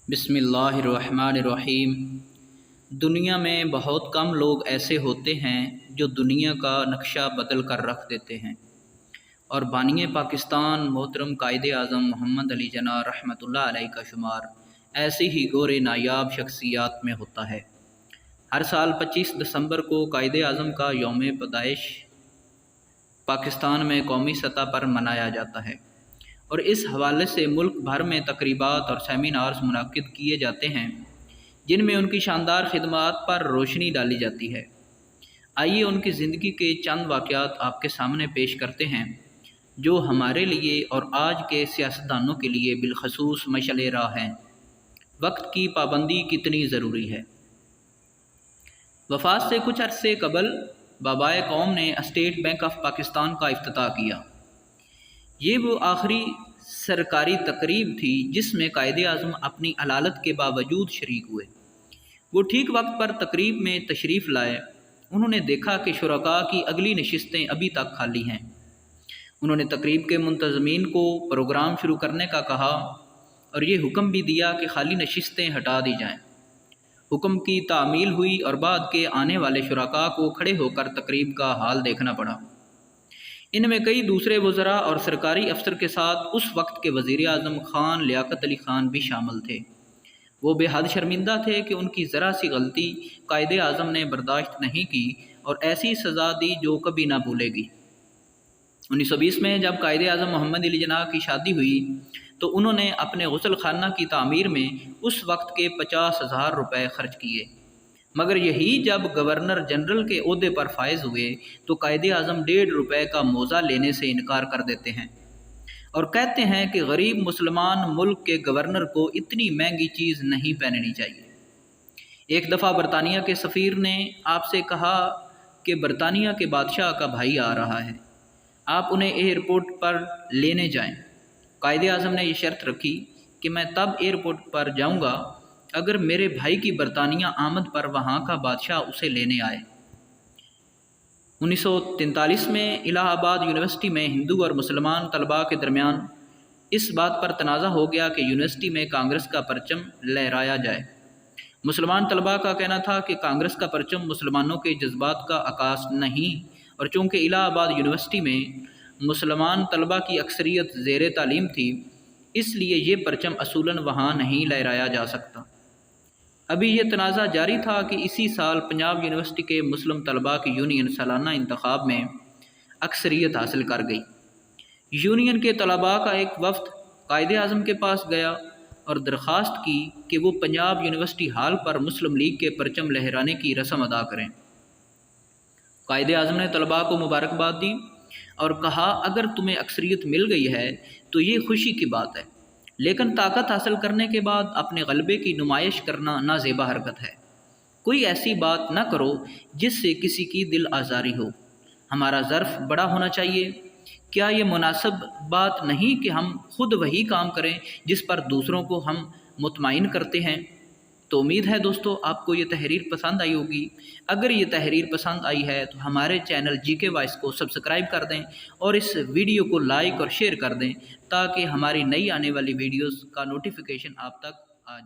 بسم اللہ الرحمن الرحیم۔ دنیا میں بہت کم لوگ ایسے ہوتے ہیں جو دنیا کا نقشہ بدل کر رکھ دیتے ہیں، اور بانی پاکستان محترم قائد اعظم محمد علی جناح رحمۃ اللہ علیہ کا شمار ایسی ہی گورے نایاب شخصیات میں ہوتا ہے۔ ہر سال 25 دسمبر کو قائد اعظم کا یوم پیدائش پاکستان میں قومی سطح پر منایا جاتا ہے، اور اس حوالے سے ملک بھر میں تقریبات اور سیمینارز منعقد کیے جاتے ہیں جن میں ان کی شاندار خدمات پر روشنی ڈالی جاتی ہے۔ آئیے ان کی زندگی کے چند واقعات آپ کے سامنے پیش کرتے ہیں جو ہمارے لیے اور آج کے سیاستدانوں کے لیے بالخصوص مشعل راہ ہیں۔ وقت کی پابندی کتنی ضروری ہے۔ وفات سے کچھ عرصے قبل بابائے قوم نے اسٹیٹ بینک آف پاکستان کا افتتاح کیا۔ یہ وہ آخری سرکاری تقریب تھی جس میں قائد اعظم اپنی علالت کے باوجود شریک ہوئے۔ وہ ٹھیک وقت پر تقریب میں تشریف لائے۔ انہوں نے دیکھا کہ شرکاء کی اگلی نشستیں ابھی تک خالی ہیں۔ انہوں نے تقریب کے منتظمین کو پروگرام شروع کرنے کا کہا اور یہ حکم بھی دیا کہ خالی نشستیں ہٹا دی جائیں۔ حکم کی تعمیل ہوئی اور بعد کے آنے والے شرکاء کو کھڑے ہو کر تقریب کا حال دیکھنا پڑا۔ ان میں کئی دوسرے وزراء اور سرکاری افسر کے ساتھ اس وقت کے وزیر اعظم خان لیاقت علی خان بھی شامل تھے۔ وہ بے حد شرمندہ تھے کہ ان کی ذرا سی غلطی قائد اعظم نے برداشت نہیں کی اور ایسی سزا دی جو کبھی نہ بھولے گی۔ 1920 میں جب قائد اعظم محمد علی جناح کی شادی ہوئی تو انہوں نے اپنے غسل خانہ کی تعمیر میں اس وقت کے 50,000 روپے خرچ کیے، مگر یہی جب گورنر جنرل کے عہدے پر فائز ہوئے تو قائد اعظم 1.5 روپے کا موزہ لینے سے انکار کر دیتے ہیں اور کہتے ہیں کہ غریب مسلمان ملک کے گورنر کو اتنی مہنگی چیز نہیں پہننی چاہیے۔ ایک دفعہ برطانیہ کے سفیر نے آپ سے کہا کہ برطانیہ کے بادشاہ کا بھائی آ رہا ہے، آپ انہیں ایئرپورٹ پر لینے جائیں۔ قائد اعظم نے یہ شرط رکھی کہ میں تب ایئرپورٹ پر جاؤں گا اگر میرے بھائی کی برطانیہ آمد پر وہاں کا بادشاہ اسے لینے آئے۔ 1943 میں الہ آباد یونیورسٹی میں ہندو اور مسلمان طلباء کے درمیان اس بات پر تنازع ہو گیا کہ یونیورسٹی میں کانگریس کا پرچم لہرایا جائے۔ مسلمان طلباء کا کہنا تھا کہ کانگریس کا پرچم مسلمانوں کے جذبات کا عکاس نہیں، اور چونکہ الہ آباد یونیورسٹی میں مسلمان طلباء کی اکثریت زیر تعلیم تھی، اس لیے یہ پرچم اصولاً وہاں نہیں لہرایا جا سکتا۔ ابھی یہ تنازع جاری تھا کہ اسی سال پنجاب یونیورسٹی کے مسلم طلباء کی یونین سالانہ انتخاب میں اکثریت حاصل کر گئی۔ یونین کے طلباء کا ایک وفد قائد اعظم کے پاس گیا اور درخواست کی کہ وہ پنجاب یونیورسٹی ہال پر مسلم لیگ کے پرچم لہرانے کی رسم ادا کریں۔ قائد اعظم نے طلباء کو مبارکباد دی اور کہا اگر تمہیں اکثریت مل گئی ہے تو یہ خوشی کی بات ہے، لیکن طاقت حاصل کرنے کے بعد اپنے غلبے کی نمائش کرنا نازیبا حرکت ہے۔ کوئی ایسی بات نہ کرو جس سے کسی کی دل آزاری ہو۔ ہمارا ظرف بڑا ہونا چاہیے۔ کیا یہ مناسب بات نہیں کہ ہم خود وہی کام کریں جس پر دوسروں کو ہم مطمئن کرتے ہیں؟ تو امید ہے دوستو آپ کو یہ تحریر پسند آئی ہوگی۔ اگر یہ تحریر پسند آئی ہے تو ہمارے چینل جی کے وائس کو سبسکرائب کر دیں اور اس ویڈیو کو لائک اور شیئر کر دیں تاکہ ہماری نئی آنے والی ویڈیوز کا نوٹیفیکیشن آپ تک آ